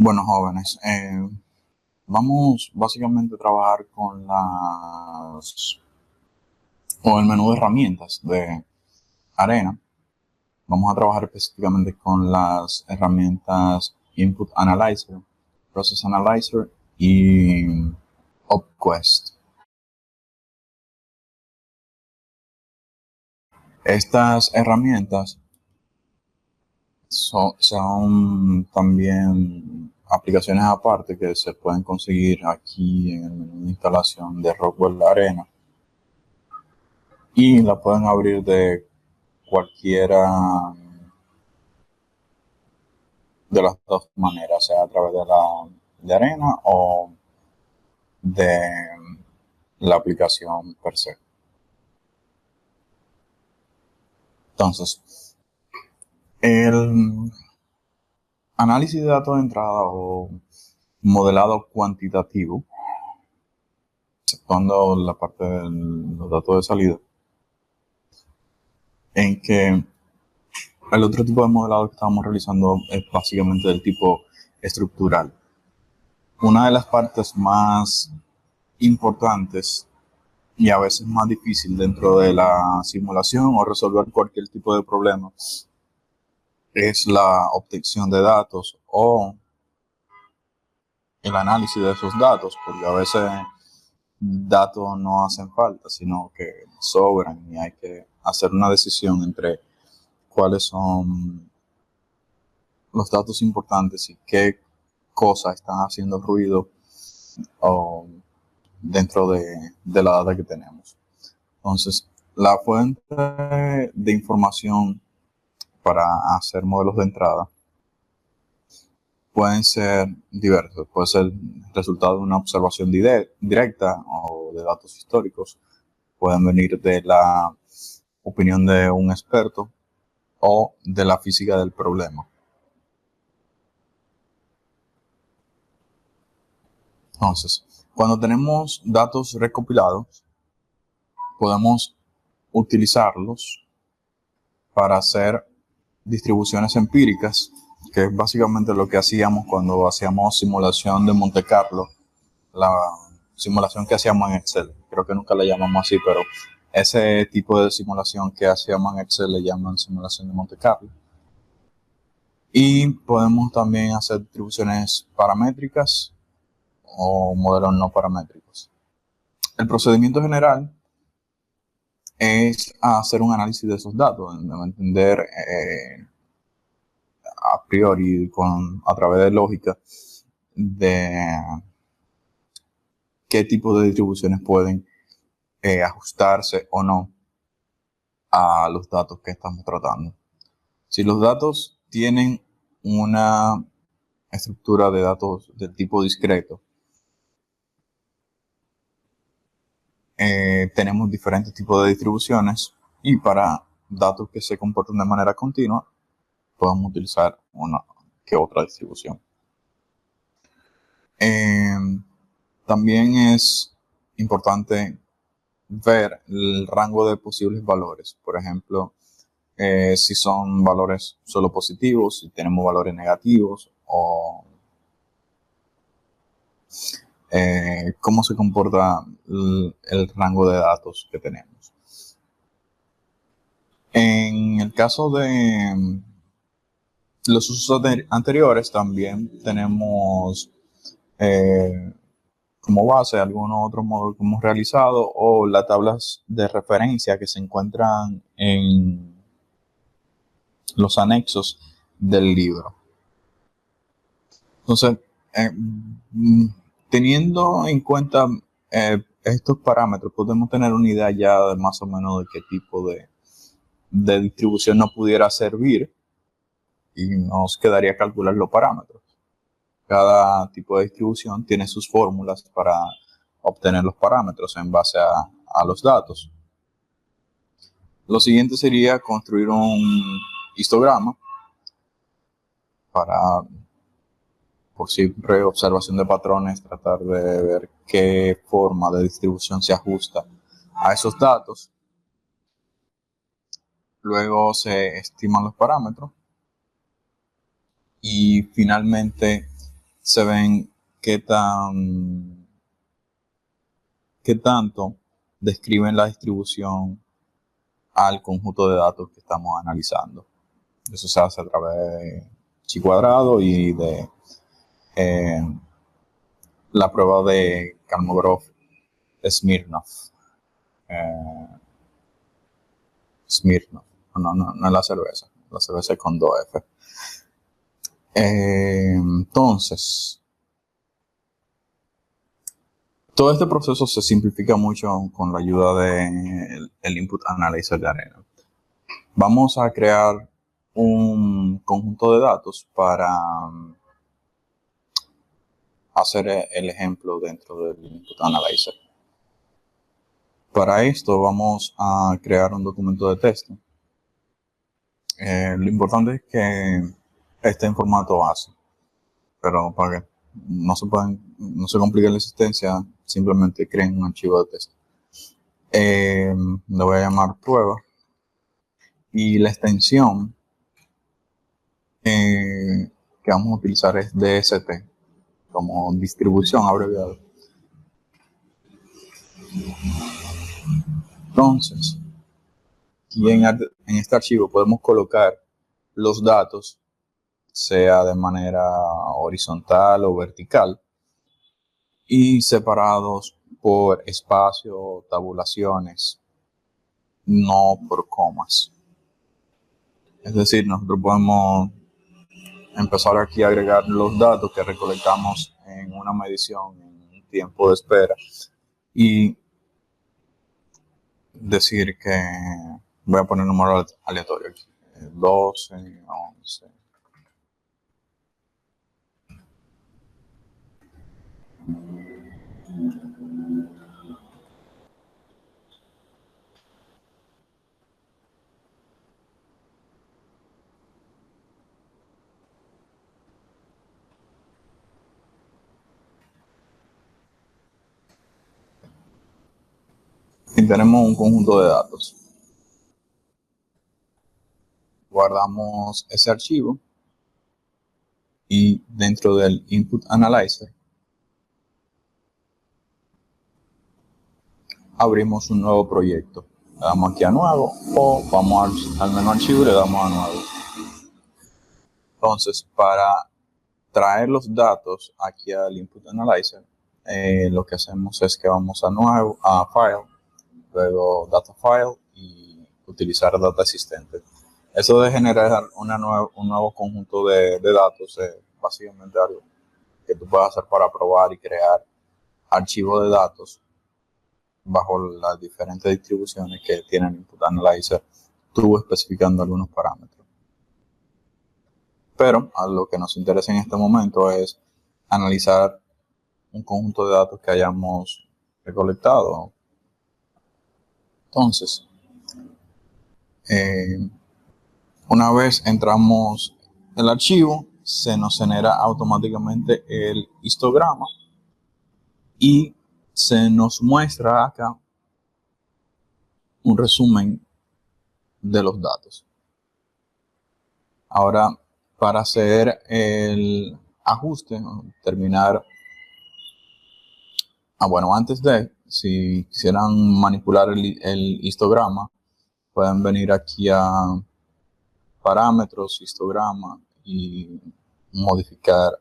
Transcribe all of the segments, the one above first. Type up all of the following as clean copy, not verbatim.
Bueno, jóvenes, vamos básicamente a trabajar con el menú de herramientas de Arena. Vamos a trabajar específicamente con las herramientas Input Analyzer, Process Analyzer y UpQuest. Estas herramientas son también aplicaciones aparte que se pueden conseguir aquí en el menú de instalación de Rockwell Arena y la pueden abrir de cualquiera de las dos maneras, sea a través de Arena o de la aplicación per se. Entonces, el análisis de datos de entrada o modelado cuantitativo, exceptuando la parte de los datos de salida, en que el otro tipo de modelado que estamos realizando es básicamente del tipo estructural. Una de las partes más importantes y a veces más difícil dentro de la simulación o resolver cualquier tipo de problema es la obtención de datos o el análisis de esos datos, porque a veces datos no hacen falta, sino que sobran y hay que hacer una decisión entre cuáles son los datos importantes y qué cosas están haciendo ruido o dentro de la data que tenemos. Entonces, la fuente de información para hacer modelos de entrada pueden ser diversos. Puede ser resultado de una observación directa o de datos históricos. Pueden venir de la opinión de un experto o de la física del problema. Entonces, cuando tenemos datos recopilados, podemos utilizarlos para hacer distribuciones empíricas, que es básicamente lo que hacíamos cuando hacíamos simulación de Monte Carlo, la simulación que hacíamos en Excel. Creo que nunca la llamamos así, pero ese tipo de simulación que hacíamos en Excel le llaman simulación de Monte Carlo. Y podemos también hacer distribuciones paramétricas o modelos no paramétricos. El procedimiento general es hacer un análisis de esos datos, entender a priori a través de lógica de qué tipo de distribuciones pueden ajustarse o no a los datos que estamos tratando. Si los datos tienen una estructura de datos del tipo discreto, tenemos diferentes tipos de distribuciones y para datos que se comportan de manera continua, podemos utilizar una que otra distribución. También es importante ver el rango de posibles valores. Por ejemplo, si son valores solo positivos, si tenemos valores negativos o cómo se comporta el rango de datos que tenemos. En el caso de los usos anteriores, también tenemos como base algunos otros módulos que hemos realizado o las tablas de referencia que se encuentran en los anexos del libro. Entonces, teniendo en cuenta estos parámetros, podemos tener una idea ya de más o menos de qué tipo de distribución nos pudiera servir y nos quedaría calcular los parámetros. Cada tipo de distribución tiene sus fórmulas para obtener los parámetros en base a los datos. Lo siguiente sería construir un histograma para, por simple observación de patrones, tratar de ver qué forma de distribución se ajusta a esos datos. Luego se estiman los parámetros y finalmente se ven qué tanto describen la distribución al conjunto de datos que estamos analizando. Eso se hace a través de chi cuadrado y de la prueba de Kolmogorov-Smirnov. Smirnoff. No es la cerveza. La cerveza es con 2F. Entonces, todo este proceso se simplifica mucho con la ayuda del Input Analyzer de Arena. Vamos a crear un conjunto de datos para hacer el ejemplo dentro del Input Analyzer. Para esto vamos a crear un documento de texto. Lo importante es que esté en formato base, pero para que no se complique la existencia, simplemente creen un archivo de texto. Le voy a llamar prueba y la extensión que vamos a utilizar es DST como distribución abreviada. Entonces, y en este archivo podemos colocar los datos, sea de manera horizontal o vertical, y separados por espacio, tabulaciones, no por comas. Es decir, nosotros podemos empezar aquí a agregar los datos que recolectamos en una medición, en un tiempo de espera, y decir que voy a poner un número aleatorio aquí, 12, 11. Y tenemos un conjunto de datos. Guardamos ese archivo y dentro del Input Analyzer abrimos un nuevo proyecto. Le damos aquí a nuevo o vamos al menú archivo y le damos a nuevo. Entonces, para traer los datos aquí al Input Analyzer, lo que hacemos es que vamos a nuevo, a File, luego Data File y utilizar Data Asistente. Eso de generar un nuevo conjunto de datos es básicamente algo que tú puedes hacer para probar y crear archivos de datos bajo las diferentes distribuciones que tiene el Input Analyzer, tú especificando algunos parámetros. Pero a lo que nos interesa en este momento es analizar un conjunto de datos que hayamos recolectado. Entonces, una vez entramos el archivo, se nos genera automáticamente el histograma y se nos muestra acá un resumen de los datos. Ahora, para hacer el ajuste, terminar, antes de, si quisieran manipular el histograma, pueden venir aquí a parámetros, histograma y modificar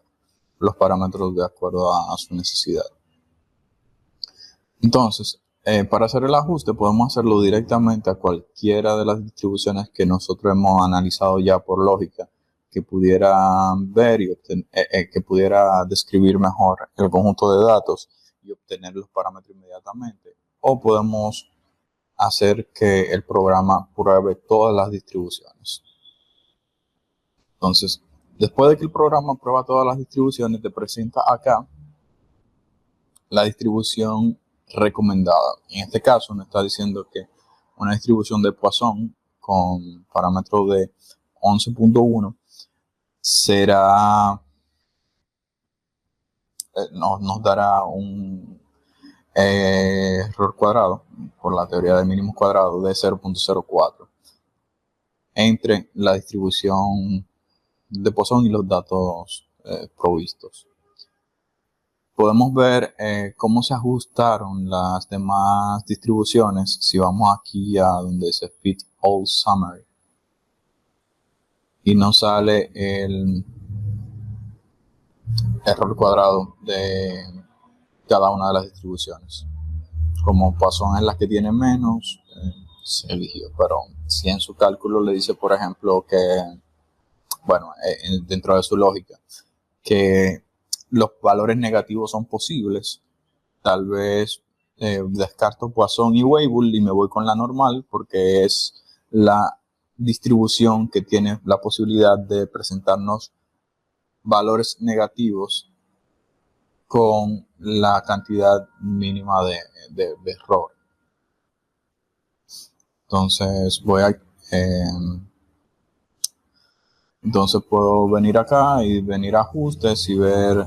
los parámetros de acuerdo a su necesidad. Entonces, para hacer el ajuste podemos hacerlo directamente a cualquiera de las distribuciones que nosotros hemos analizado ya por lógica, que pudiera ver y que pudiera describir mejor el conjunto de datos y obtener los parámetros inmediatamente. O podemos hacer que el programa pruebe todas las distribuciones. Entonces, después de que el programa prueba todas las distribuciones, te presenta acá la distribución recomendada. En este caso nos está diciendo que una distribución de Poisson con parámetro de 11.1 será, nos dará un error cuadrado por la teoría de mínimos cuadrados de 0.04 entre la distribución de Poisson y los datos provistos. podemos ver cómo se ajustaron las demás distribuciones si vamos aquí a donde dice Fit All Summary y nos sale el error cuadrado de cada una de las distribuciones. Como pasó en las que tienen menos, se eligió, pero si en su cálculo le dice, por ejemplo, que, bueno, dentro de su lógica, que los valores negativos son posibles, tal vez descarto Poisson y Weibull y me voy con la normal porque es la distribución que tiene la posibilidad de presentarnos valores negativos con la cantidad mínima de error. Entonces entonces puedo venir acá y venir a ajustes y ver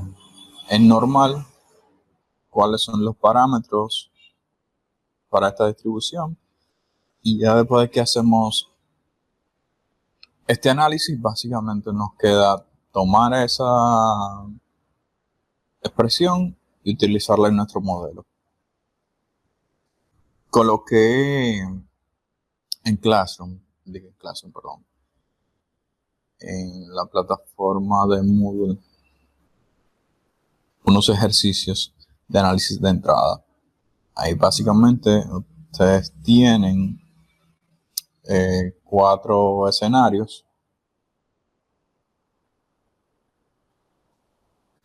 en normal cuáles son los parámetros para esta distribución. Y ya después de que hacemos este análisis, básicamente nos queda tomar esa expresión y utilizarla en nuestro modelo. Coloqué en Classroom, en la plataforma de Moodle, unos ejercicios de análisis de entrada. Ahí básicamente ustedes tienen 4 escenarios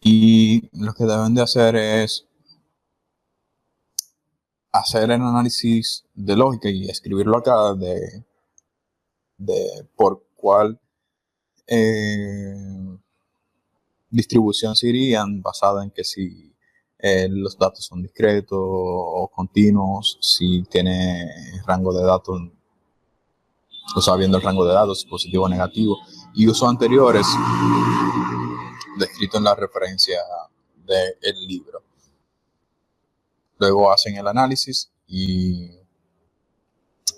y lo que deben de hacer es hacer el análisis de lógica y escribirlo acá de por cuál distribución se irían, basada en que si los datos son discretos o continuos, si tiene rango de datos, o sea, viendo el rango de datos, positivo o negativo, y usos anteriores descritos en la referencia del libro. Luego hacen el análisis y eso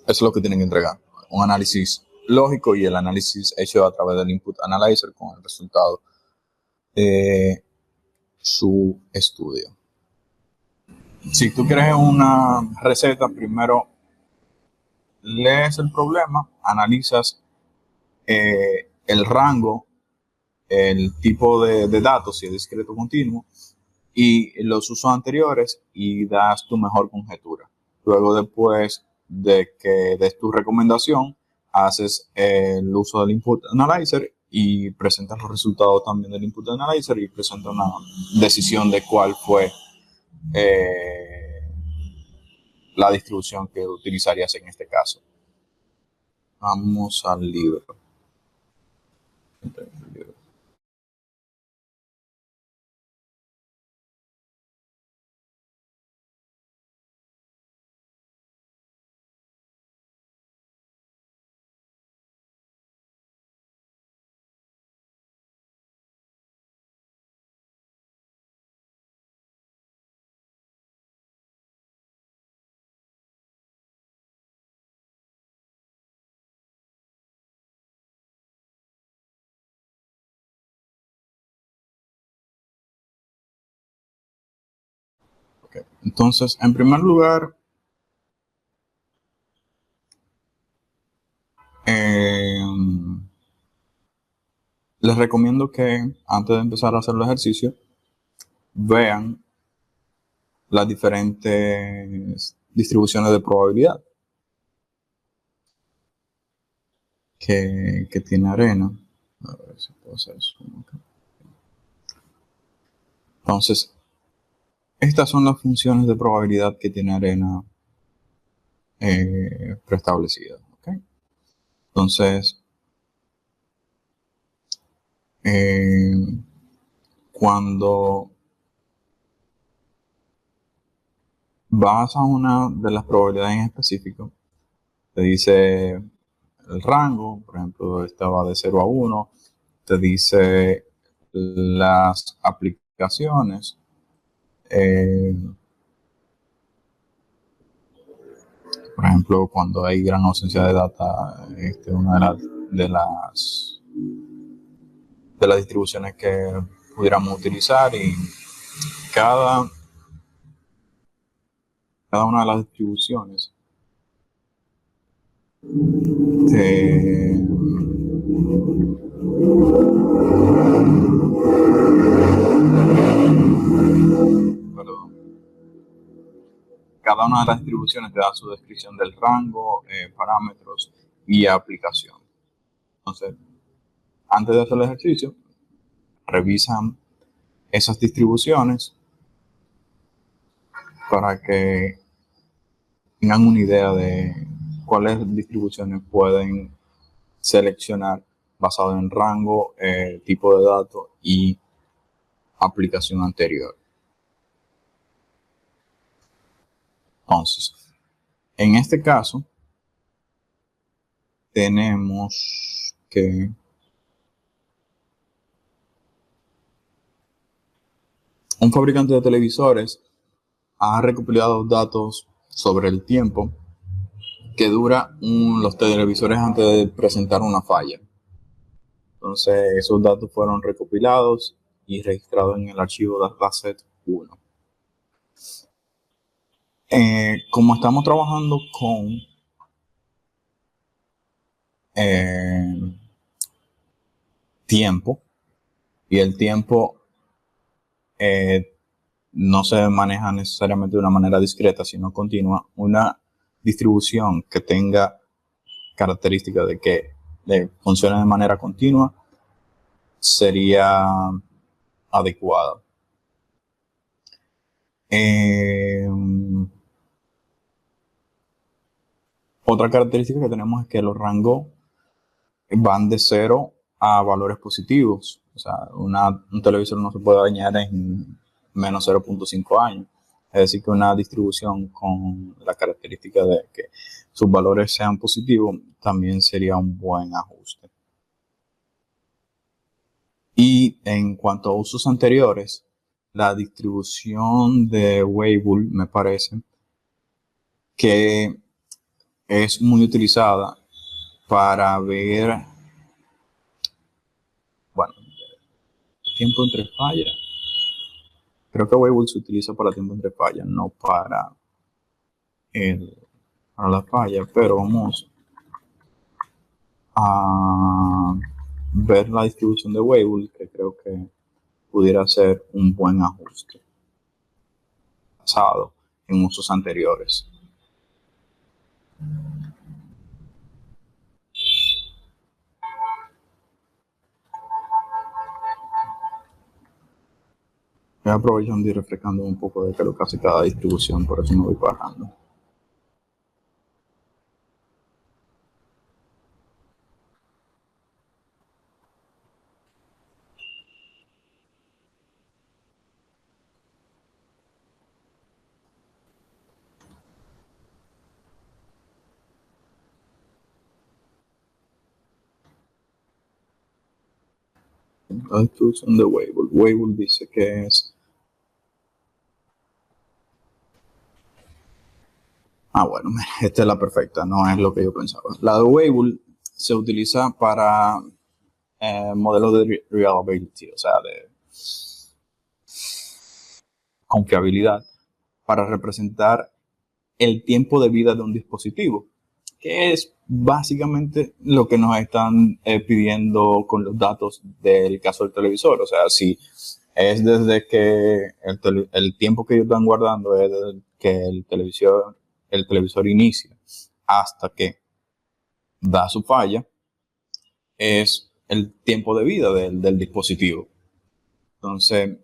es lo que tienen que entregar. Un análisis lógico y el análisis hecho a través del Input Analyzer con el resultado de su estudio. Si tú quieres una receta, primero lees el problema, analizas el rango, el tipo de datos, si es discreto o continuo, y los usos anteriores y das tu mejor conjetura. Luego, después de que des tu recomendación, haces el uso del Input Analyzer y presentas los resultados también del Input Analyzer y presentas una decisión de cuál fue la distribución que utilizarías en este caso. Vamos al libro. Okay. Entonces, en primer lugar, les recomiendo que antes de empezar a hacer el ejercicio, vean las diferentes distribuciones de probabilidad que tiene Arena. A ver si puedo hacer eso. Entonces, estas son las funciones de probabilidad que tiene Arena preestablecidas. ¿Okay? Entonces, cuando vas a una de las probabilidades en específico, te dice el rango, por ejemplo, esta va de 0 a 1, te dice las aplicaciones, por ejemplo, cuando hay gran ausencia de data, una de las distribuciones que pudiéramos utilizar, y cada una de las distribuciones perdón, cada una de las distribuciones te da su descripción del rango, parámetros y aplicación. Entonces, antes de hacer el ejercicio, revisan esas distribuciones para que tengan una idea de cuáles distribuciones pueden seleccionar basado en rango, tipo de datos y aplicación anterior. Entonces, en este caso, tenemos que un fabricante de televisores ha recopilado datos sobre el tiempo que dura los televisores antes de presentar una falla. Entonces, esos datos fueron recopilados y registrados en el archivo dataset 1. Como estamos trabajando con tiempo, y el tiempo no se maneja necesariamente de una manera discreta, sino continua, una distribución que tenga características de que funcione de manera continua sería adecuada. Otra característica que tenemos es que los rangos van de 0 a valores positivos. O sea, un televisor no se puede dañar en menos 0.5 años. Es decir, que una distribución con la característica de que sus valores sean positivos también sería un buen ajuste. Y en cuanto a usos anteriores, la distribución de Weibull me parece que es muy utilizada para ver, bueno, tiempo entre fallas. Creo que Weibull se utiliza para tiempo entre fallas, no para la falla, pero vamos a ver la distribución de Weibull, que creo que pudiera ser un buen ajuste basado en usos anteriores. Voy aprovechando y refrescando un poco de qué es lo que hace cada distribución, por eso me voy bajando. La distribución de Weibull. Weibull dice que es... bueno, esta es la perfecta, no es lo que yo pensaba. La de Weibull se utiliza para modelos de reliability, o sea, de confiabilidad, para representar el tiempo de vida de un dispositivo, que es básicamente lo que nos están pidiendo con los datos del caso del televisor. O sea, si es desde que el tiempo que ellos están guardando es desde que el televisor inicia hasta que da su falla, es el tiempo de vida del dispositivo. Entonces,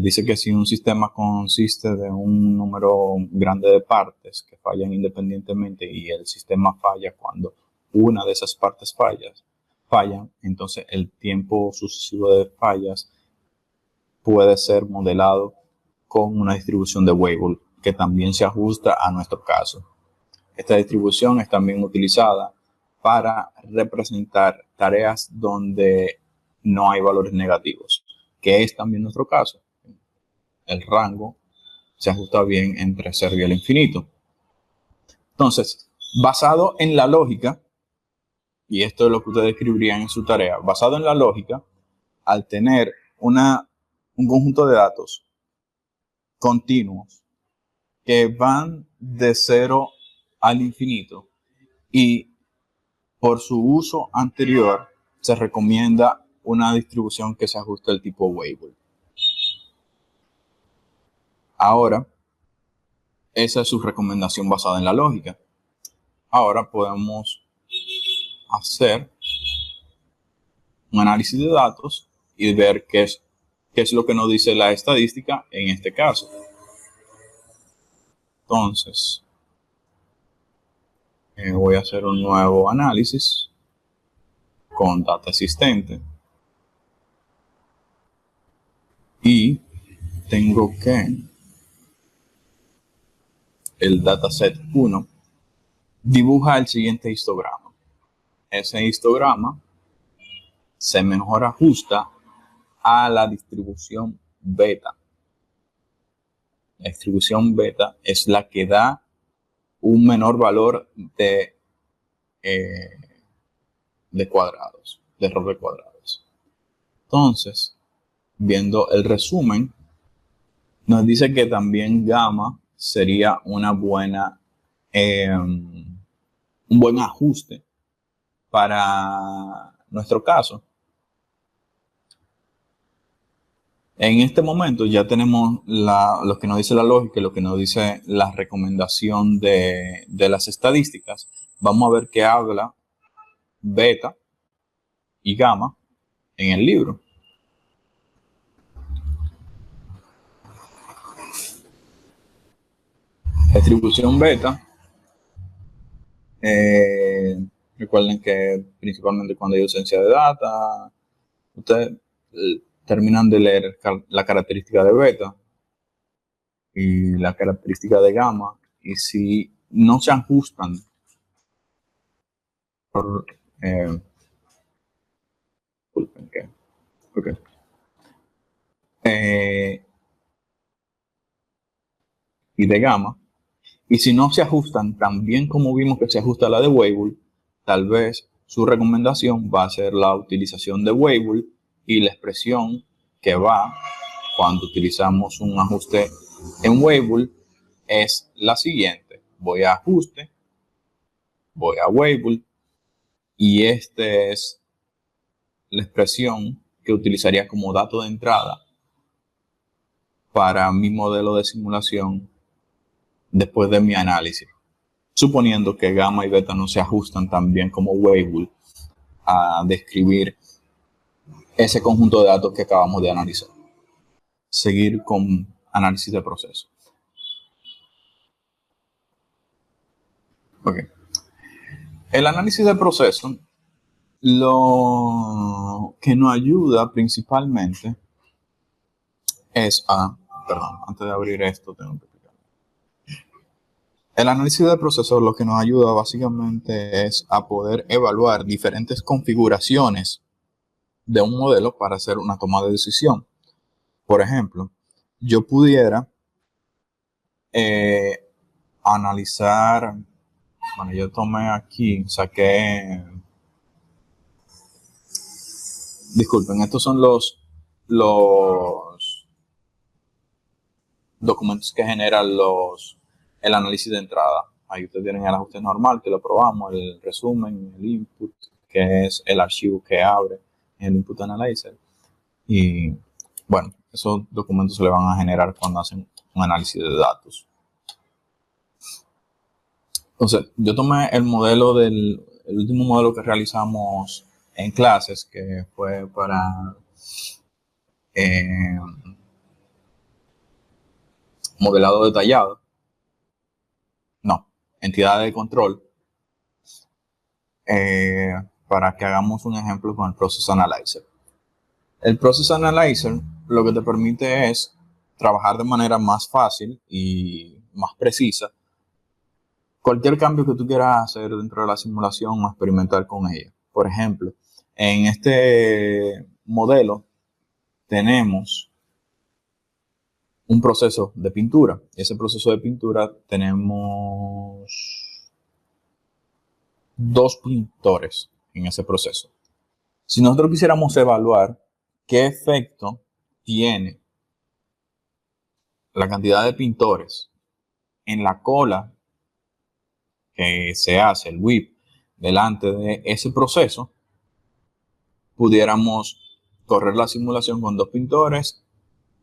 dice que si un sistema consiste de un número grande de partes que fallan independientemente y el sistema falla cuando una de esas partes fallan, entonces el tiempo sucesivo de fallas puede ser modelado con una distribución de Weibull que también se ajusta a nuestro caso. Esta distribución es también utilizada para representar tareas donde no hay valores negativos, que es también nuestro caso. El rango se ajusta bien entre 0 y el infinito. Entonces, basado en la lógica, y esto es lo que ustedes escribirían en su tarea, basado en la lógica, al tener un conjunto de datos continuos que van de 0 al infinito, y por su uso anterior se recomienda una distribución que se ajuste al tipo Weibull. Ahora, esa es su recomendación basada en la lógica. Ahora podemos hacer un análisis de datos y ver qué es lo que nos dice la estadística en este caso. Entonces, voy a hacer un nuevo análisis con data existente y tengo que el dataset 1 dibuja el siguiente histograma. Ese histograma se mejor ajusta a la distribución beta. La distribución beta es la que da un menor valor de cuadrados, de error de cuadrados. Entonces, viendo el resumen, nos dice que también gamma sería una buena, un buen ajuste para nuestro caso. En este momento ya tenemos lo que nos dice la lógica y lo que nos dice la recomendación de las estadísticas. Vamos a ver qué habla beta y gamma en el libro. Distribución beta. Recuerden que principalmente cuando hay ausencia de data, ustedes terminan de leer la característica de beta y la característica de gamma, y si no se ajustan por y de gamma, y si no se ajustan tan bien como vimos que se ajusta la de Weibull, tal vez su recomendación va a ser la utilización de Weibull, y la expresión que va cuando utilizamos un ajuste en Weibull es la siguiente. Voy a ajuste, voy a Weibull, y esta es la expresión que utilizaría como dato de entrada para mi modelo de simulación después de mi análisis, suponiendo que gamma y beta no se ajustan tan bien como Weibull a describir ese conjunto de datos que acabamos de analizar. Seguir con análisis de proceso. Okay. El análisis de proceso, lo que nos ayuda principalmente es antes de abrir esto tengo que explicar. El análisis de proceso lo que nos ayuda básicamente es a poder evaluar diferentes configuraciones de un modelo para hacer una toma de decisión. Por ejemplo, yo pudiera analizar, bueno, yo tomé aquí, disculpen, estos son los documentos que generan el análisis de entrada. Ahí ustedes tienen el ajuste normal, que lo probamos, el resumen, el input, que es el archivo que abre el input analyzer. Y bueno, esos documentos se le van a generar cuando hacen un análisis de datos. Entonces, yo tomé el último modelo que realizamos en clases, que fue para modelado detallado. No, entidad de control. Para que hagamos un ejemplo con el Process Analyzer. El Process Analyzer lo que te permite es trabajar de manera más fácil y más precisa cualquier cambio que tú quieras hacer dentro de la simulación o experimentar con ella. Por ejemplo, en este modelo tenemos un proceso de pintura. Y ese proceso de pintura tenemos 2 pintores en ese proceso. Si nosotros quisiéramos evaluar qué efecto tiene la cantidad de pintores en la cola que se hace, el whip, delante de ese proceso, pudiéramos correr la simulación con 2 pintores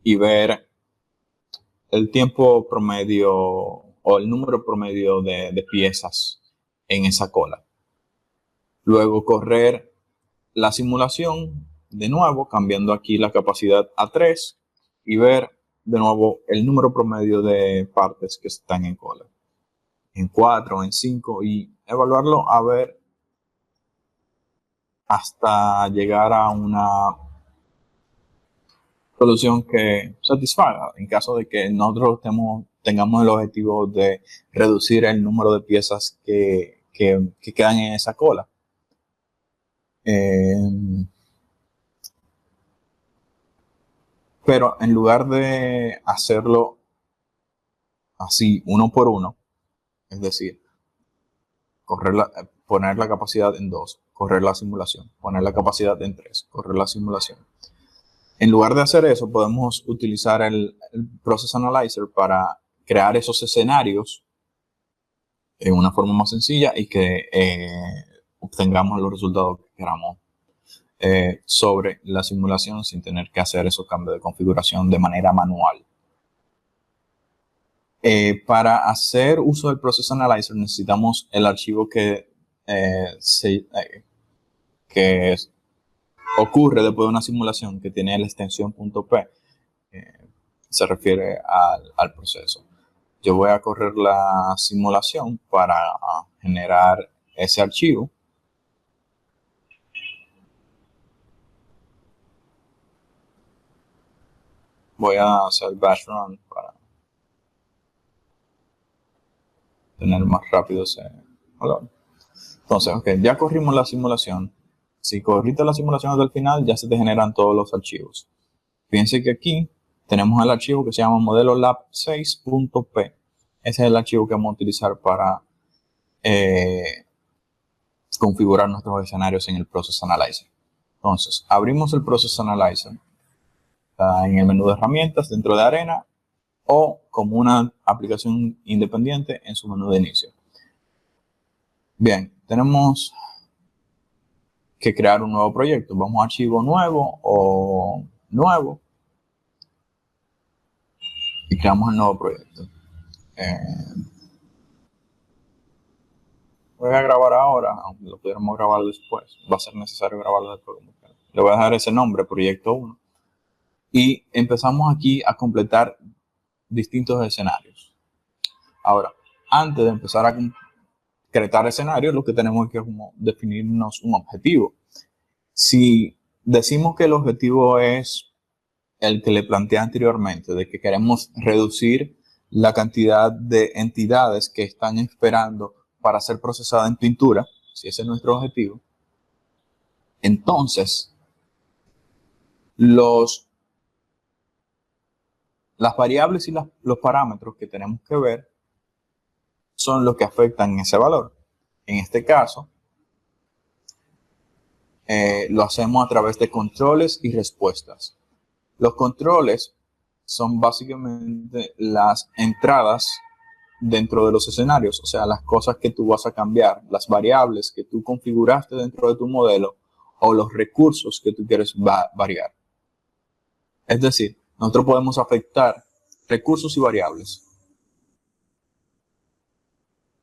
y ver el tiempo promedio o el número promedio de piezas en esa cola. Luego correr la simulación de nuevo, cambiando aquí la capacidad a 3 y ver de nuevo el número promedio de partes que están en cola, en 4, en 5, y evaluarlo a ver hasta llegar a una solución que satisfaga en caso de que nosotros tengamos el objetivo de reducir el número de piezas que quedan en esa cola. Pero en lugar de hacerlo así uno por uno, es decir, poner la capacidad en 2, correr la simulación, poner la capacidad en 3, correr la simulación. En lugar de hacer eso, podemos utilizar el Process Analyzer para crear esos escenarios en una forma más sencilla y que obtengamos los resultados que queramos sobre la simulación sin tener que hacer esos cambios de configuración de manera manual. Para hacer uso del Process Analyzer necesitamos el archivo que ocurre después de una simulación, que tiene la extensión .p, se refiere al proceso. Yo voy a correr la simulación para generar ese archivo. Voy a hacer bash run para tener más rápido ese valor. Entonces, ok, ya corrimos la simulación. Si corriste la simulación hasta el final, ya se te generan todos los archivos. Fíjense que aquí tenemos el archivo que se llama modelo lab6.p. Ese es el archivo que vamos a utilizar para configurar nuestros escenarios en el Process Analyzer. Entonces, abrimos el Process Analyzer en el menú de herramientas dentro de Arena o como una aplicación independiente en su menú de inicio. Bien, tenemos que crear un nuevo proyecto. Vamos a archivo nuevo o nuevo y creamos el nuevo proyecto. Voy a grabar ahora, aunque lo pudiéramos grabar después. Va a ser necesario grabarlo después. Le voy a dejar ese nombre, proyecto 1. Y empezamos aquí a completar distintos escenarios. Ahora, antes de empezar a concretar escenarios, lo que tenemos que definirnos un objetivo. Si decimos que el objetivo es el que le planteé anteriormente, de que queremos reducir la cantidad de entidades que están esperando para ser procesada en pintura, si ese es nuestro objetivo, entonces las variables y los parámetros que tenemos que ver son los que afectan ese valor. En este caso, lo hacemos a través de controles y respuestas. Los controles son básicamente las entradas dentro de los escenarios, o sea, las cosas que tú vas a cambiar, las variables que tú configuraste dentro de tu modelo o los recursos que tú quieres variar. Es decir, nosotros podemos afectar recursos y variables.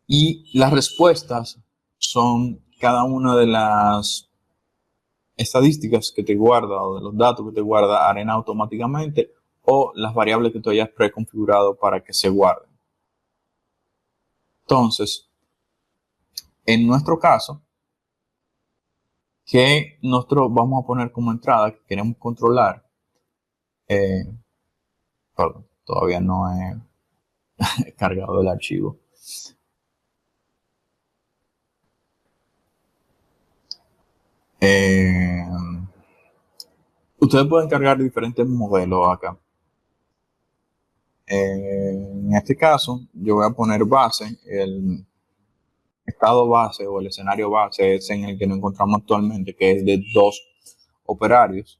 Y las respuestas son cada una de las estadísticas que te guarda o de los datos que te guarda Arena automáticamente o las variables que tú hayas preconfigurado para que se guarden. Entonces, en nuestro caso, que nosotros vamos a poner como entrada que queremos controlar, perdón, todavía no he cargado el archivo. Ustedes pueden cargar diferentes modelos acá. En este caso, yo voy a poner base, el estado base o el escenario base es en el que nos encontramos actualmente, que es de 2 operarios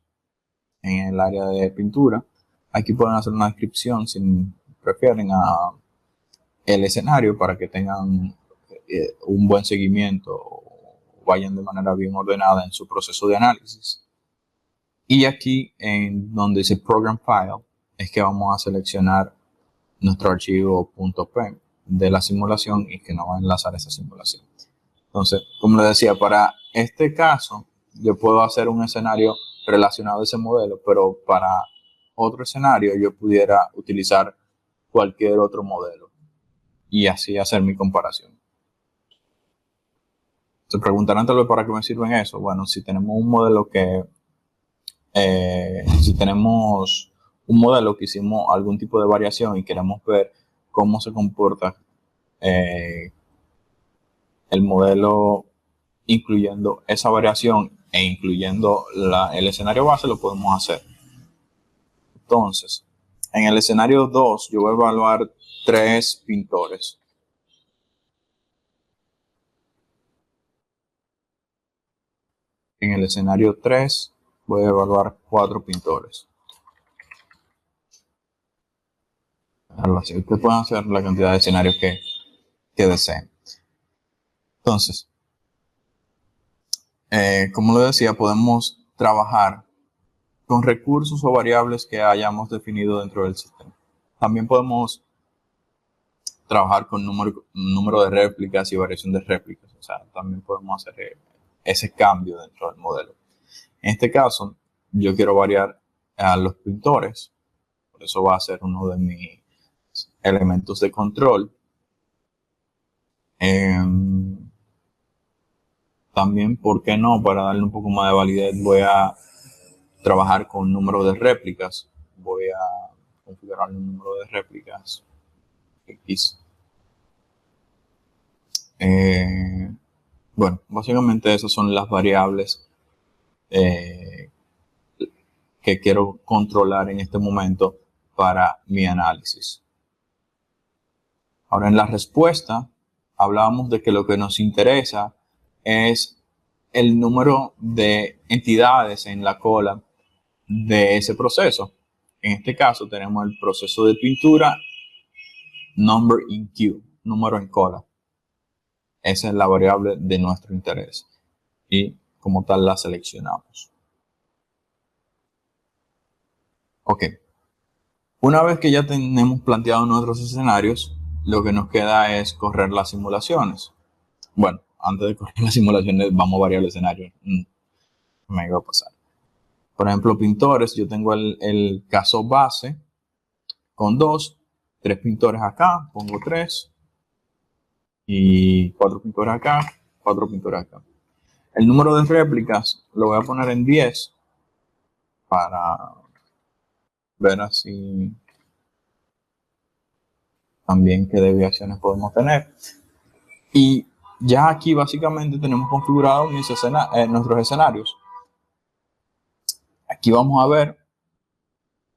en el área de pintura. Aquí pueden hacer una descripción sin prefieren a el escenario para que tengan un buen seguimiento o vayan de manera bien ordenada en su proceso de análisis. Y aquí en donde dice Program File es que vamos a seleccionar nuestro archivo .pem de la simulación y que nos va a enlazar esa simulación. Entonces, como les decía, para este caso yo puedo hacer un escenario relacionado a ese modelo, pero para otro escenario yo pudiera utilizar cualquier otro modelo y así hacer mi comparación. Se preguntarán tal vez para qué me sirven eso. Bueno, si tenemos un modelo que hicimos algún tipo de variación y queremos ver cómo se comporta el modelo incluyendo esa variación e incluyendo el escenario base, lo podemos hacer. Entonces, en el escenario 2 yo voy a evaluar 3 pintores. En el escenario 3 voy a evaluar 4 pintores. Así ustedes pueden hacer la cantidad de escenarios que deseen. Entonces, como lo decía, podemos trabajar con recursos o variables que hayamos definido dentro del sistema. También podemos trabajar con número de réplicas y variación de réplicas. O sea, también podemos hacer ese cambio dentro del modelo. En este caso, yo quiero variar a los pintores. Por eso va a ser uno de mis elementos de control. También, ¿por qué no? Para darle un poco más de validez, voy a trabajar con número de réplicas. Voy a configurar un número de réplicas X. Bueno, básicamente esas son las variables que quiero controlar en este momento para mi análisis. Ahora, en la respuesta hablábamos de que lo que nos interesa es el número de entidades en la cola de ese proceso. En este caso tenemos el proceso de pintura, number in queue, número en cola. Esa es la variable de nuestro interés y como tal la seleccionamos. Ok. Una vez que ya tenemos planteados nuestros escenarios, lo que nos queda es correr las simulaciones. Bueno, antes de correr las simulaciones vamos a variar el escenario. Me iba a pasar. Por ejemplo, pintores, yo tengo el caso base con 2, 3 pintores acá, pongo 3 y 4 pintores acá, 4 pintores acá. El número de réplicas lo voy a poner en 10 para ver así también qué desviaciones podemos tener. Y ya aquí básicamente tenemos configurados nuestros escenarios. Aquí vamos a ver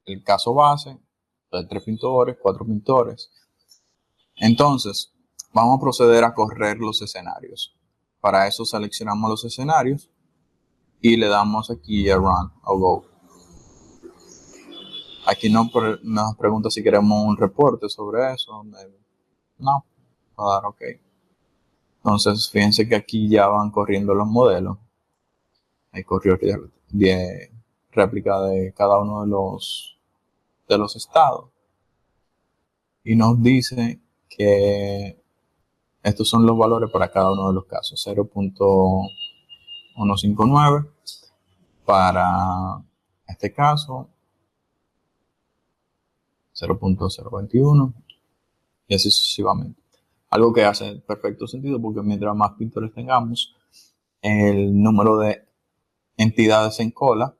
el caso base de 3 pintores, 4 pintores. Entonces, vamos a proceder a correr los escenarios. Para eso seleccionamos los escenarios y le damos aquí a Run o Go. Aquí nos pregunta si queremos un reporte sobre eso. No, va a dar OK. Entonces, fíjense que aquí ya van corriendo los modelos. Ahí corrió 10 réplicas de cada uno de los estados. Y nos dice que estos son los valores para cada uno de los casos. 0.159 para este caso, 0.021 y así sucesivamente. Algo que hace perfecto sentido porque mientras más pintores tengamos, el número de entidades en cola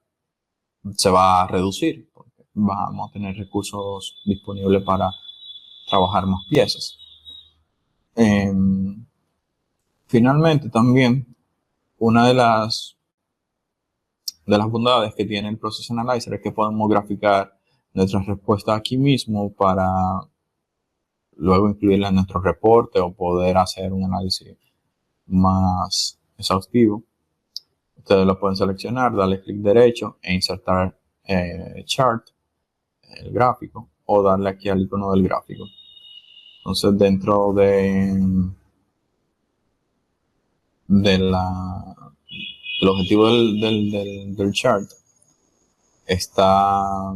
se va a reducir porque vamos a tener recursos disponibles para trabajar más piezas. Finalmente, también una de las bondades que tiene el Process Analyzer es que podemos graficar nuestras respuestas aquí mismo para luego incluirla en nuestro reporte o poder hacer un análisis más exhaustivo. Ustedes lo pueden seleccionar, darle clic derecho e insertar chart, el gráfico, o darle aquí al icono del gráfico. Entonces dentro del objetivo del chart está,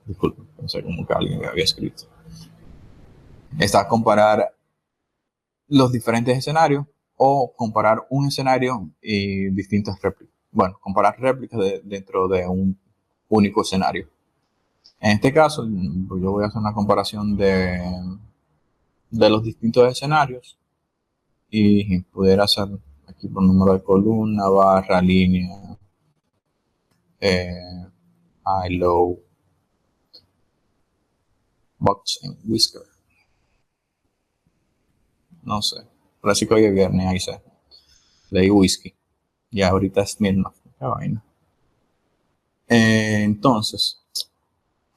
disculpe, pensé como que alguien me había escrito, está comparar los diferentes escenarios o comparar un escenario y distintas réplicas. Bueno, comparar réplicas dentro de un único escenario. En este caso, yo voy a hacer una comparación de los distintos escenarios y poder hacer aquí por número de columna, barra, línea, high, low, box and whisker. No sé, parece que hoy es viernes, ahí se leí whisky y ahorita es Smirnoff. Qué vaina. Entonces,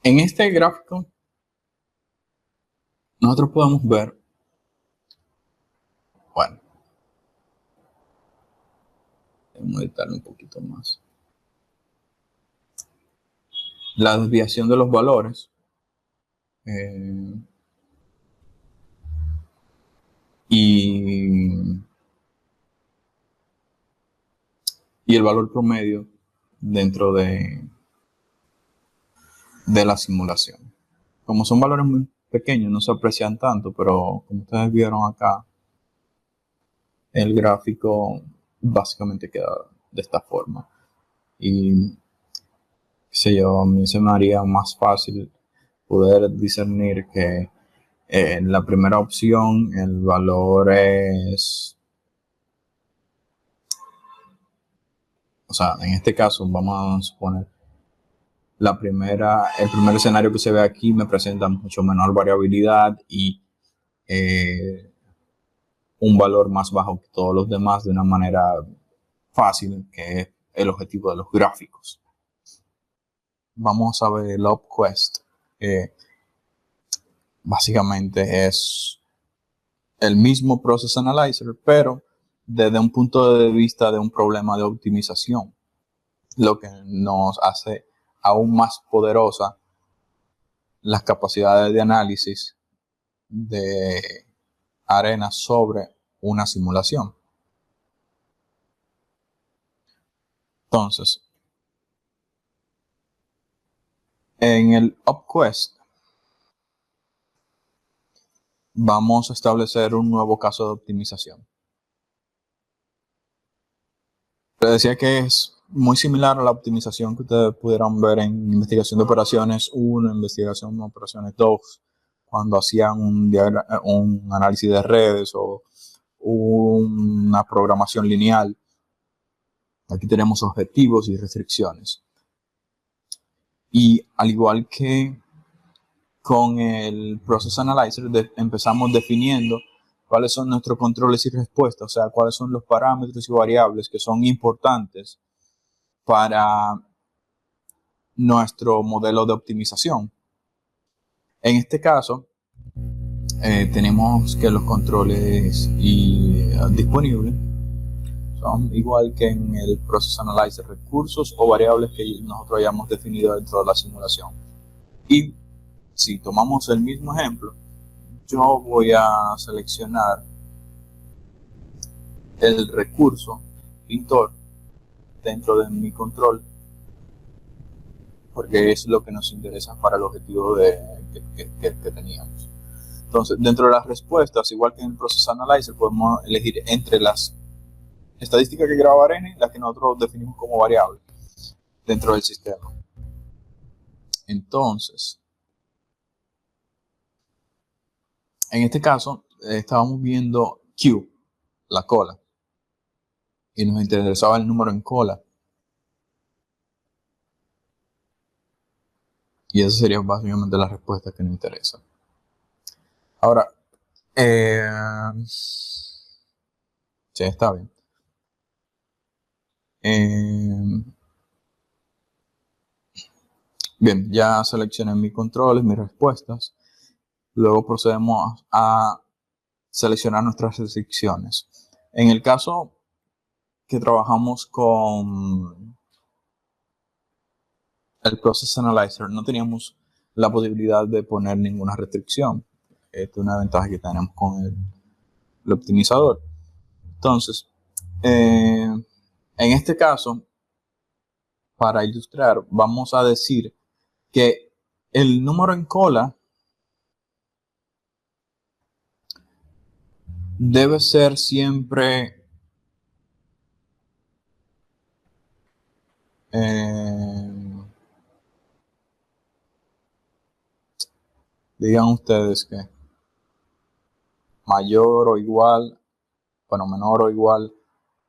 en este gráfico nosotros podemos ver, bueno, vamos a editarlo un poquito más, la desviación de los valores, y el valor promedio dentro de la simulación. Como son valores muy pequeños, no se aprecian tanto, pero como ustedes vieron acá, el gráfico básicamente queda de esta forma. Y a mí se me haría más fácil poder discernir que en la primera opción el valor es, o sea, en este caso vamos a suponer el primer escenario que se ve aquí me presenta mucho menor variabilidad y un valor más bajo que todos los demás de una manera fácil, que es el objetivo de los gráficos. Vamos a ver el UpQuest. Básicamente es el mismo Process Analyzer, pero desde un punto de vista de un problema de optimización, lo que nos hace aún más poderosa las capacidades de análisis de Arena sobre una simulación. Entonces, en el UpQuest vamos a establecer un nuevo caso de optimización. Les decía que es muy similar a la optimización que ustedes pudieran ver en investigación de operaciones 1, investigación de operaciones 2, cuando hacían un análisis de redes o una programación lineal. Aquí tenemos objetivos y restricciones. Y al igual que con el Process Analyzer, empezamos definiendo cuáles son nuestros controles y respuestas, o sea, cuáles son los parámetros y variables que son importantes para nuestro modelo de optimización. En este caso, tenemos que los controles disponibles son igual que en el Process Analyzer, recursos o variables que nosotros hayamos definido dentro de la simulación. Y si tomamos el mismo ejemplo, yo voy a seleccionar el recurso pintor dentro de mi control, porque es lo que nos interesa para el objetivo que teníamos. Entonces, dentro de las respuestas, igual que en el Process Analyzer, podemos elegir entre las estadísticas que graba Arena y las que nosotros definimos como variables dentro del sistema. Entonces, en este caso, estábamos viendo Q, la cola, y nos interesaba el número en cola. Y esa sería básicamente la respuesta que nos interesa. Ahora, sí, está bien. Bien, ya seleccioné mis controles, mis respuestas. Luego procedemos a seleccionar nuestras restricciones. En el caso que trabajamos con el Process Analyzer no teníamos la posibilidad de poner ninguna restricción. Esta es una ventaja que tenemos con el optimizador. Entonces, en este caso, para ilustrar, vamos a decir que el número en cola debe ser siempre digan ustedes que mayor o igual, bueno, menor o igual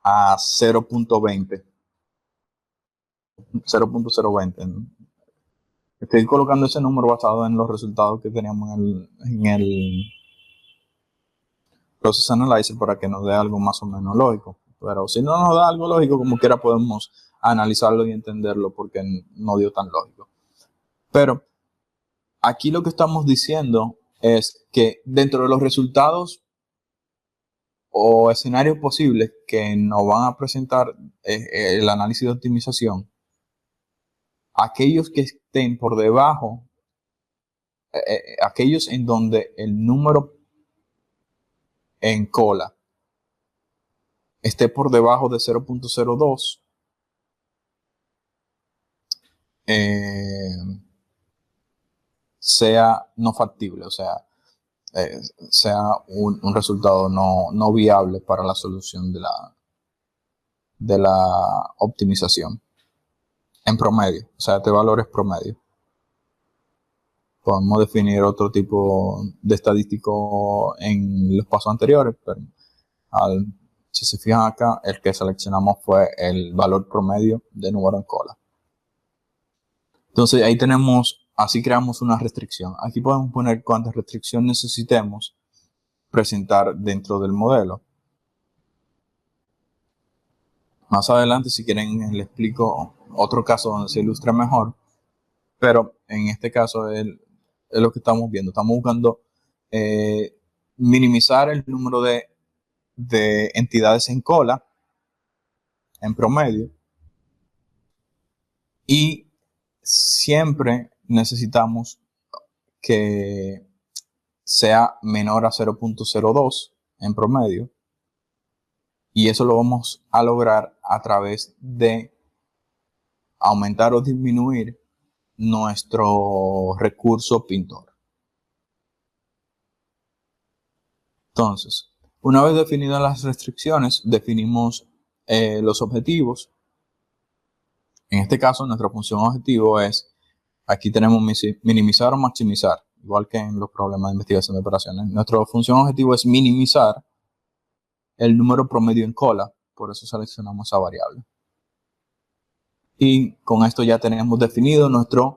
a 0.20. 0.020. ¿no? Estoy colocando ese número basado en los resultados que teníamos en el Process Analyzer para que nos dé algo más o menos lógico. Pero si no nos da algo lógico, como quiera podemos analizarlo y entenderlo porque no dio tan lógico. Pero aquí lo que estamos diciendo es que dentro de los resultados o escenarios posibles que nos van a presentar el análisis de optimización, aquellos que estén por debajo, aquellos en donde el número en cola esté por debajo de 0.02, sea no factible, o sea, sea un resultado no viable para la solución de la optimización en promedio, o sea, de valores promedio. Podemos definir otro tipo de estadístico en los pasos anteriores, pero si se fijan acá, el que seleccionamos fue el valor promedio de número en cola. Entonces ahí tenemos, así creamos una restricción. Aquí podemos poner cuántas restricciones necesitemos presentar dentro del modelo. Más adelante, si quieren, les explico otro caso donde se ilustre mejor, pero en este caso es lo que estamos viendo. Estamos buscando minimizar el número de entidades en cola en promedio, y siempre necesitamos que sea menor a 0.02 en promedio, y eso lo vamos a lograr a través de aumentar o disminuir nuestro recurso pintor. Entonces, una vez definidas las restricciones, definimos los objetivos. En este caso, nuestra función objetivo es, aquí tenemos minimizar o maximizar, igual que en los problemas de investigación de operaciones. Nuestra función objetivo es minimizar el número promedio en cola, por eso seleccionamos esa variable. Y con esto ya tenemos definido nuestra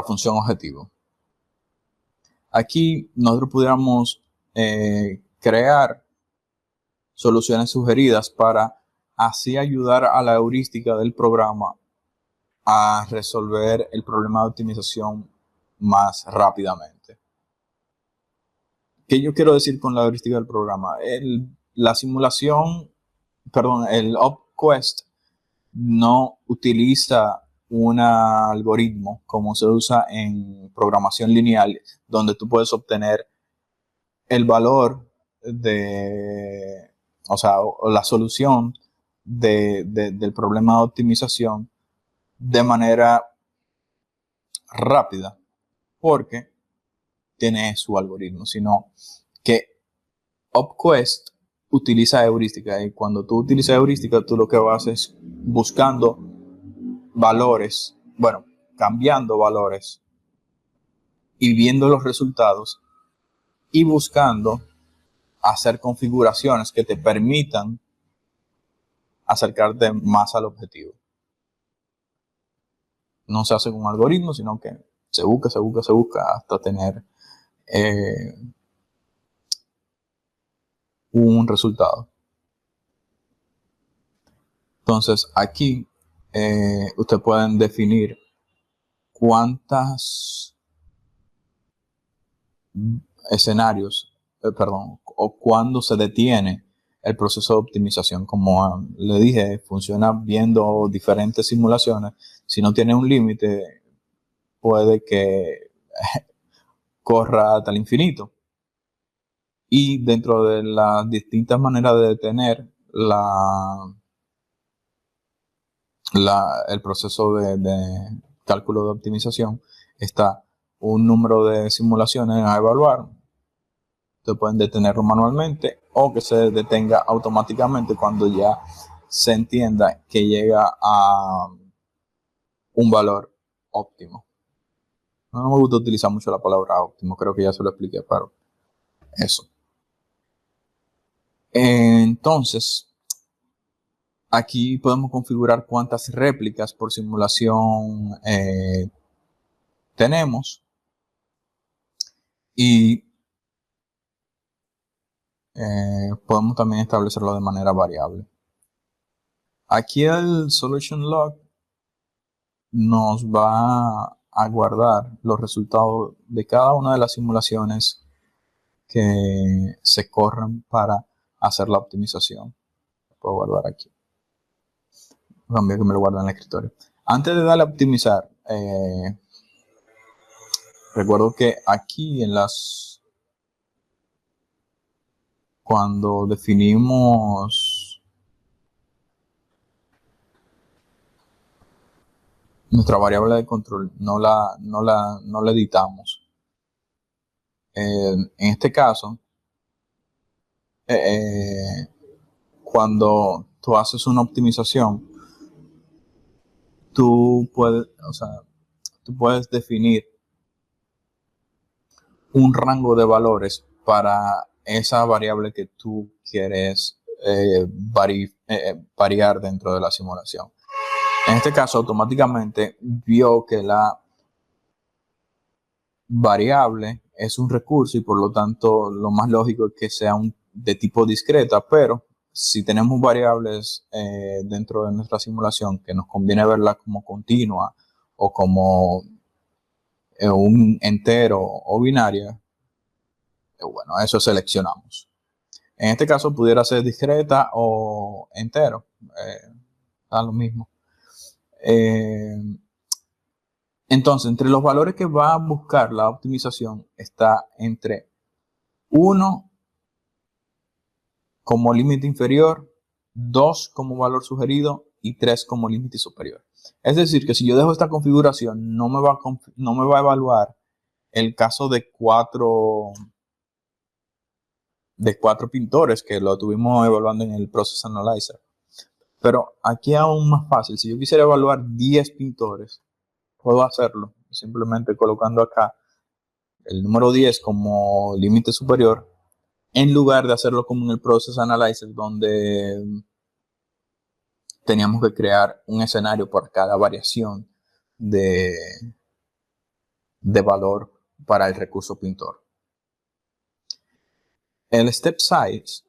función objetivo. Aquí nosotros pudiéramos crear soluciones sugeridas para así ayudar a la heurística del programa a resolver el problema de optimización más rápidamente. ¿Qué yo quiero decir con la heurística del programa? La simulación, perdón, el OpQuest no utiliza un algoritmo como se usa en programación lineal, donde tú puedes obtener el valor o sea, la solución del problema de optimización de manera rápida, porque tiene su algoritmo, sino que OpQuest utiliza heurística, y cuando tú utilizas heurística, tú lo que vas es buscando valores, bueno, cambiando valores y viendo los resultados y buscando hacer configuraciones que te permitan acercarte más al objetivo. No se hace con un algoritmo, sino que se busca hasta tener un resultado. Entonces aquí ustedes pueden definir cuántos escenarios, o cuándo se detiene el proceso de optimización. Como le dije, funciona viendo diferentes simulaciones. Si no tiene un límite, puede que corra hasta el infinito. Y dentro de las distintas maneras de detener el proceso de cálculo de optimización, está un número de simulaciones a evaluar. Se pueden detenerlo manualmente o que se detenga automáticamente cuando ya se entienda que llega a un valor óptimo. No me gusta utilizar mucho la palabra óptimo, creo que ya se lo expliqué, pero eso. Entonces, aquí podemos configurar cuántas réplicas por simulación tenemos y podemos también establecerlo de manera variable. Aquí el solution log nos va a guardar los resultados de cada una de las simulaciones que se corren para hacer la optimización. Lo puedo guardar aquí. También que me lo guarde en el escritorio. Antes de darle a optimizar, recuerdo que aquí cuando definimos nuestra variable de control, no la editamos. En este caso, cuando tú haces una optimización, tú puedes definir un rango de valores para esa variable que tú quieres variar dentro de la simulación. En este caso, automáticamente vio que la variable es un recurso y por lo tanto lo más lógico es que sea de tipo discreta, pero si tenemos variables dentro de nuestra simulación que nos conviene verla como continua o como un entero o binaria, bueno, eso seleccionamos. En este caso pudiera ser discreta o entero, da lo mismo. Entonces, entre los valores que va a buscar la optimización está entre 1 como límite inferior, 2 como valor sugerido y 3 como límite superior. Es decir, que si yo dejo esta configuración, no me va a evaluar el caso de cuatro pintores que lo tuvimos evaluando en el Process Analyzer. Pero aquí es aún más fácil. Si yo quisiera evaluar 10 pintores, puedo hacerlo simplemente colocando acá el número 10 como límite superior, en lugar de hacerlo como en el Process Analyzer, donde teníamos que crear un escenario por cada variación de valor para el recurso pintor. El step size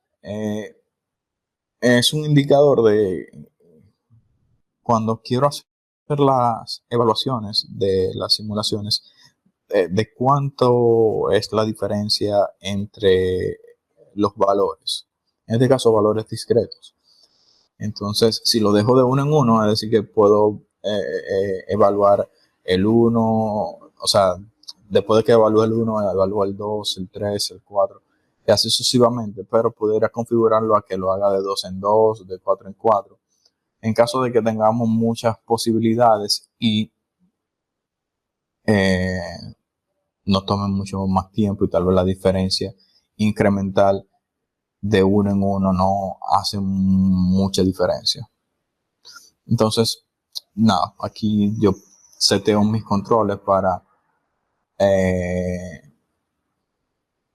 es un indicador de cuando quiero hacer las evaluaciones de las simulaciones, de cuánto es la diferencia entre los valores. En este caso, valores discretos. Entonces, si lo dejo de uno en uno, es decir, que puedo evaluar el 1, o sea, después de que evalúe el 1, evalúo el 2, el 3, el 4, y así sucesivamente, pero pudiera configurarlo a que lo haga de 2 en 2, de 4 en 4. En caso de que tengamos muchas posibilidades y nos tome mucho más tiempo y tal vez la diferencia incremental de uno en uno no hace mucha diferencia. Entonces, nada, aquí yo seteo mis controles para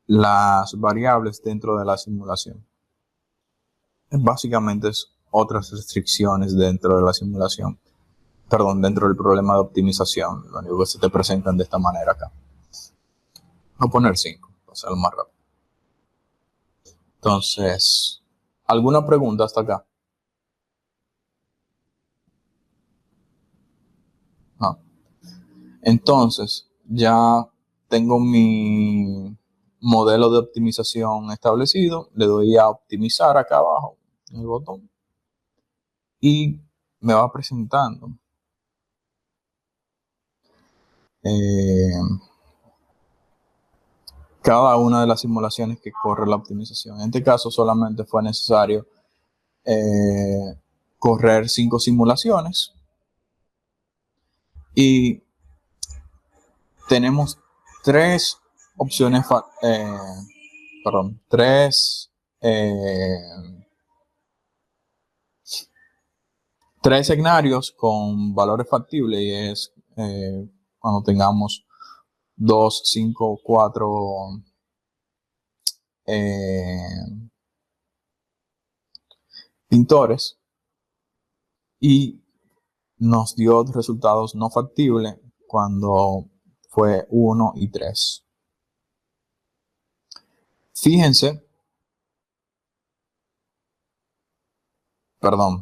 las variables dentro de la simulación. Básicamente es otras restricciones dentro de la simulación. Perdón, dentro del problema de optimización. Lo único que se te presentan de esta manera acá. Voy a poner 5, para hacerlo más rápido. Entonces, ¿alguna pregunta hasta acá? No. Entonces, ya tengo mi modelo de optimización establecido, le doy a optimizar acá abajo en el botón y me va presentando cada una de las simulaciones que corre la optimización. En este caso solamente fue necesario correr 5 simulaciones y tenemos tres opciones, tres escenarios con valores factibles, y es cuando tengamos 2, 5, 4 pintores, y nos dio resultados no factibles cuando fue 1 y 3. Fíjense, perdón,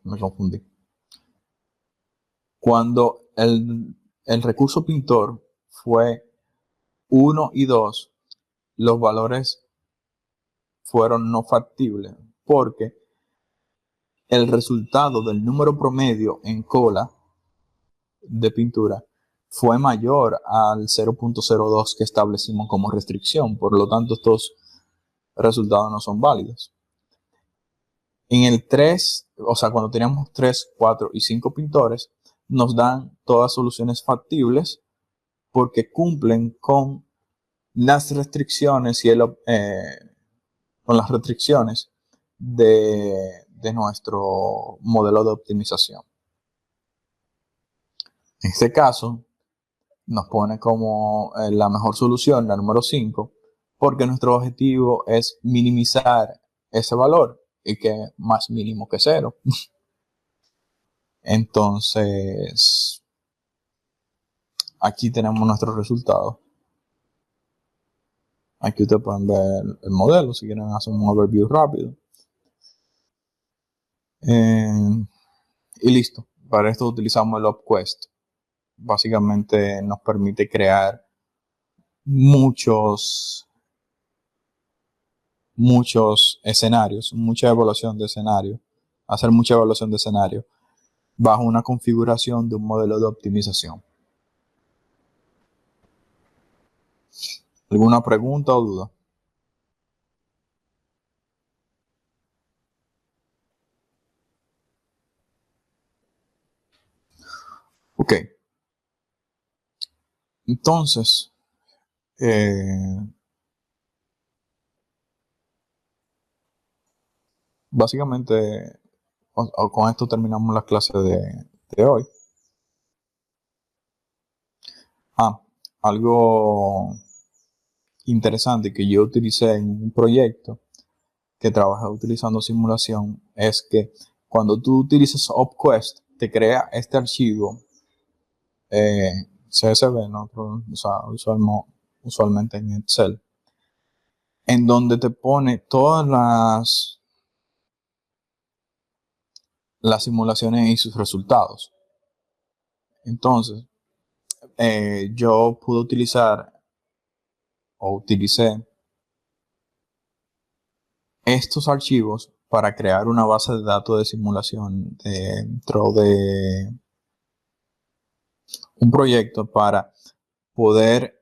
me confundí. Cuando el recurso pintor fue 1 y 2, los valores fueron no factibles porque el resultado del número promedio en cola de pintura fue mayor al 0.02 que establecimos como restricción. Por lo tanto, estos resultados no son válidos. En el 3, o sea, cuando teníamos 3, 4 y 5 pintores, nos dan todas soluciones factibles porque cumplen con las restricciones y con las restricciones de nuestro modelo de optimización. En este caso, nos pone como la mejor solución, la número 5, porque nuestro objetivo es minimizar ese valor y que es más mínimo que 0. Entonces, aquí tenemos nuestros resultados. Aquí ustedes pueden ver el modelo, si quieren hacer un overview rápido. Y listo. Para esto utilizamos el UpQuest. Básicamente nos permite crear muchos escenarios, mucha evaluación de escenarios, hacer mucha evaluación de escenarios bajo una configuración de un modelo de optimización. ¿Alguna pregunta o duda? Ok. Entonces, básicamente, con esto terminamos la clase de hoy. Algo interesante que yo utilicé en un proyecto que trabajé utilizando simulación es que cuando tú utilizas UpQuest te crea este archivo CSV, ¿no? Usualmente en Excel, en donde te pone todas las simulaciones y sus resultados. Entonces, yo pude utilicé estos archivos para crear una base de datos de simulación dentro de un proyecto para poder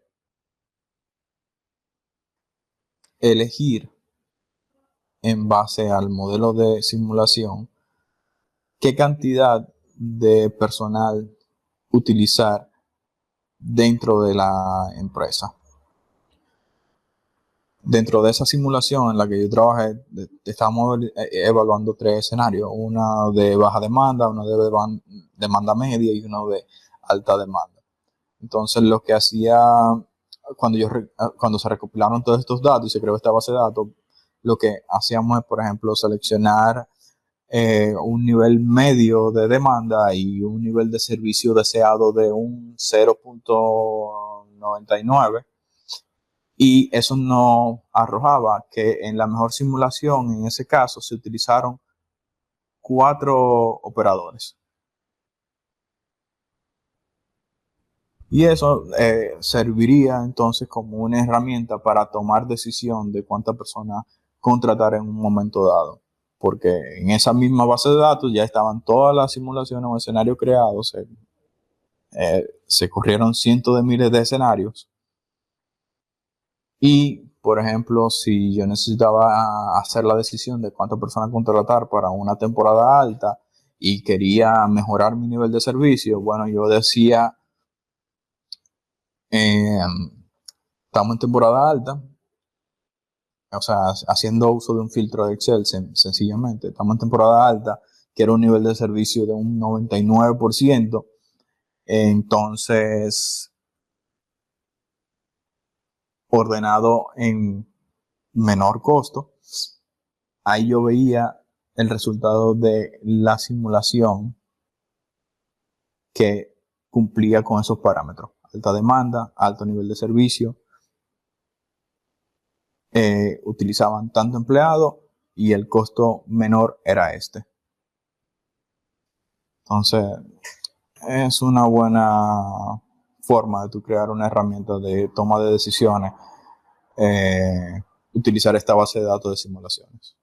elegir en base al modelo de simulación qué cantidad de personal utilizar dentro de la empresa. Dentro de esa simulación en la que yo trabajé, estábamos evaluando 3 escenarios: una de baja demanda, una de demanda media y uno de alta demanda. Entonces, lo que hacía cuando se recopilaron todos estos datos y se creó esta base de datos, lo que hacíamos es, por ejemplo, seleccionar un nivel medio de demanda y un nivel de servicio deseado de un 0.99, y eso nos arrojaba que en la mejor simulación, en ese caso, se utilizaron 4 operadores. Y eso serviría entonces como una herramienta para tomar decisión de cuántas personas contratar en un momento dado. Porque en esa misma base de datos ya estaban todas las simulaciones o escenarios creados. Se corrieron cientos de miles de escenarios. Y, por ejemplo, si yo necesitaba hacer la decisión de cuántas personas contratar para una temporada alta y quería mejorar mi nivel de servicio, bueno, yo decía, estamos en temporada alta, o sea, haciendo uso de un filtro de Excel, sencillamente, estamos en temporada alta, quiero un nivel de servicio de un 99%, entonces, ordenado en menor costo, ahí yo veía el resultado de la simulación que cumplía con esos parámetros. Alta demanda, alto nivel de servicio, utilizaban tanto empleado y el costo menor era este. Entonces, es una buena forma de tú crear una herramienta de toma de decisiones, utilizar esta base de datos de simulaciones.